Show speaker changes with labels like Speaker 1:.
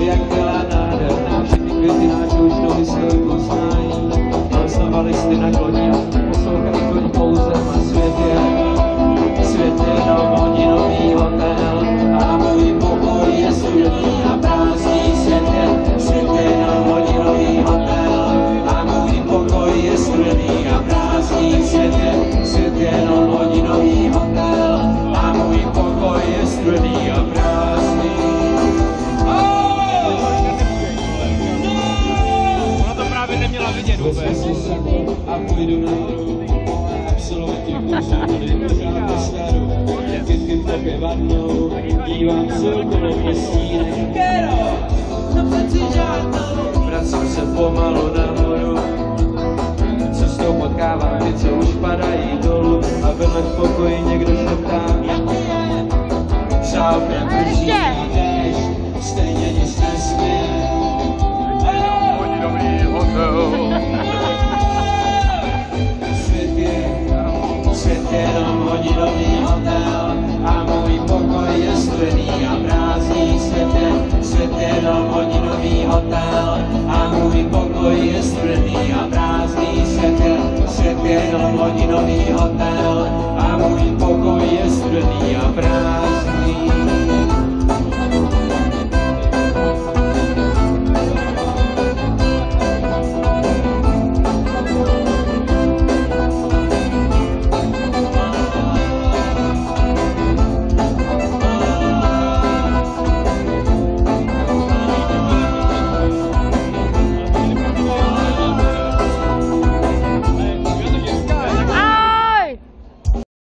Speaker 1: jak byla nádherná, všechny květy nášho už nový svůj poznají. Znova listy na kloni a poslouchají koň pouzem a svět je novodinový hotel a můj pokoj je studený a prázdný. Svět je novodinový hotel a můj pokoj je studený a prázdný. Svět je novodinový hotel a můj pokoj je studený a prázdný.
Speaker 2: Ona to právě neměla vidět vůbec.
Speaker 1: A půjdu nahoru, absolventi kurzu vody pořád po staru. Kytky v tobě vadnou, dívám se okolo pěstínek. Kero, no přeci žádnou. Vracím se pomalu nahoru, cestou potkávám ty, co už padají dolů. A vedle v pokoji někdo šeptá, přápěm prší déšť, stejně nic nesměje. Svět je novodinový hotel a můj pokoj je studený a prázdný. Svět je novodinový hotel a můj pokoj je studený a prázdný. Svět je novodinový hotel.